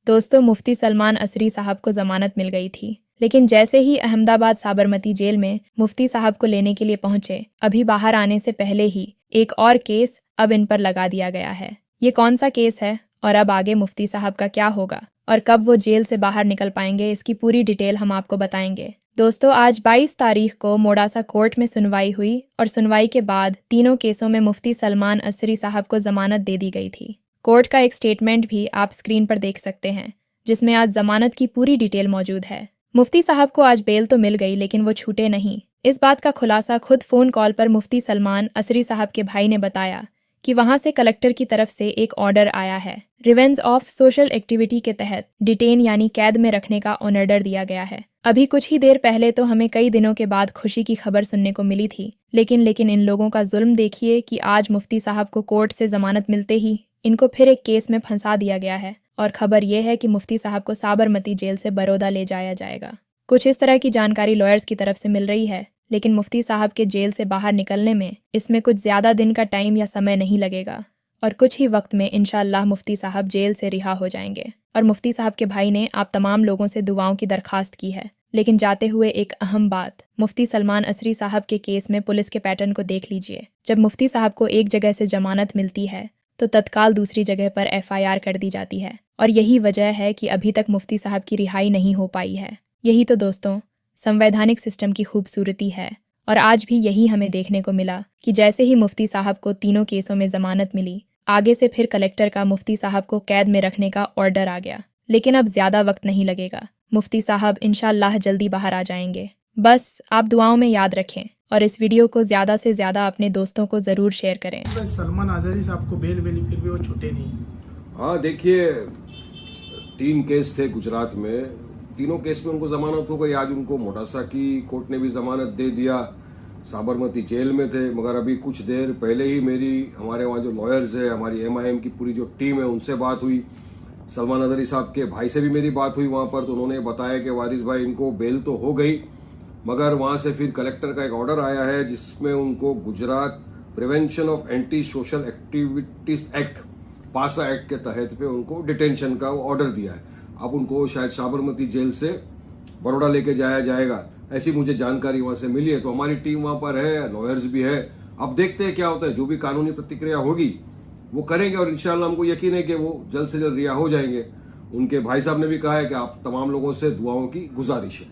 दोस्तों, मुफ्ती सलमान असरी साहब को जमानत मिल गई थी, लेकिन जैसे ही अहमदाबाद साबरमती जेल में मुफ्ती साहब को लेने के लिए पहुंचे, अभी बाहर आने से पहले ही एक और केस अब इन पर लगा दिया गया है। ये कौन सा केस है और अब आगे मुफ्ती साहब का क्या होगा और कब वो जेल से बाहर निकल पाएंगे, इसकी पूरी डिटेल हम आपको बताएंगे। दोस्तों, आज 22 तारीख को मोडासा कोर्ट में सुनवाई हुई और सुनवाई के बाद तीनों केसों में मुफ्ती सलमान असरी साहब को जमानत दे दी गई थी। कोर्ट का एक स्टेटमेंट भी आप स्क्रीन पर देख सकते हैं, जिसमें आज जमानत की पूरी डिटेल मौजूद है। मुफ्ती साहब को आज बेल तो मिल गई, लेकिन वो छूटे नहीं। इस बात का खुलासा खुद फोन कॉल पर मुफ्ती सलमान असरी साहब के भाई ने बताया कि वहां से कलेक्टर की तरफ से एक ऑर्डर आया है। रिवेंज ऑफ सोशल एक्टिविटी के तहत डिटेन यानी कैद में रखने का ऑर्डर दिया गया है। अभी कुछ ही देर पहले तो हमें कई दिनों के बाद खुशी की खबर सुनने को मिली थी, लेकिन इन लोगों का जुल्म देखिए कि आज मुफ्ती साहब को कोर्ट से जमानत मिलते ही इनको फिर एक केस में फंसा दिया गया है। और खबर यह है कि मुफ्ती साहब को साबरमती जेल से बड़ौदा ले जाया जाएगा। कुछ इस तरह की जानकारी लॉयर्स की तरफ से मिल रही है, लेकिन मुफ्ती साहब के जेल से बाहर निकलने में इसमें कुछ ज्यादा दिन का टाइम या समय नहीं लगेगा और कुछ ही वक्त में इंशाअल्लाह मुफ्ती साहब जेल से रिहा हो जाएंगे। और मुफ्ती साहब के भाई ने आप तमाम लोगों से दुआओं की दरखास्त की है। लेकिन जाते हुए एक अहम बात, मुफ्ती सलमान असरी साहब के केस में पुलिस के पैटर्न को देख लीजिए। जब मुफ्ती साहब को एक जगह से जमानत मिलती है तो तत्काल दूसरी जगह पर FIR कर दी जाती है और यही वजह है कि अभी तक मुफ्ती साहब की रिहाई नहीं हो पाई है। यही तो दोस्तों संवैधानिक सिस्टम की खूबसूरती है। और आज भी यही हमें देखने को मिला कि जैसे ही मुफ्ती साहब को तीनों केसों में जमानत मिली, आगे से फिर कलेक्टर का मुफ्ती साहब को कैद में रखने का ऑर्डर आ गया। लेकिन अब ज्यादा वक्त नहीं लगेगा, मुफ्ती साहब इंशाअल्लाह जल्दी बाहर आ जाएंगे। बस आप दुआओं में याद रखें और इस वीडियो को ज्यादा से ज्यादा अपने दोस्तों को जरूर शेयर करें। सलमान असरी साहब को बेल मिली, फिर भी वो छूटे नहीं। हाँ, देखिए 3 केस थे गुजरात में, तीनों केस में उनको जमानत हो गई। आज उनको मोडासा की कोर्ट ने भी जमानत दे दिया। साबरमती जेल में थे, मगर अभी कुछ देर पहले ही हमारे वहाँ जो लॉयर्स है, हमारी MIM की पूरी जो टीम है, उनसे बात हुई। सलमान असरी साहब के भाई से भी मेरी बात हुई वहाँ पर, तो उन्होंने बताया कि वारिस भाई इनको बेल तो हो गई, मगर वहाँ से फिर कलेक्टर का एक ऑर्डर आया है जिसमें उनको Gujarat prevention of anti social activities act, पासा एक्ट के तहत पे उनको डिटेंशन का ऑर्डर दिया है। अब उनको शायद साबरमती जेल से बड़ौदा लेके जाया जाएगा, ऐसी मुझे जानकारी वहां से मिली है। तो हमारी टीम वहां पर है, लॉयर्स भी है। अब देखते हैं क्या होता है, जो भी कानूनी प्रतिक्रिया होगी वो करेंगे और इंशाल्लाह हमको यकीन है कि वो जल्द से जल्द रिहा हो जाएंगे। उनके भाई साहब ने भी कहा है कि आप तमाम लोगों से दुआओं की गुजारिश है।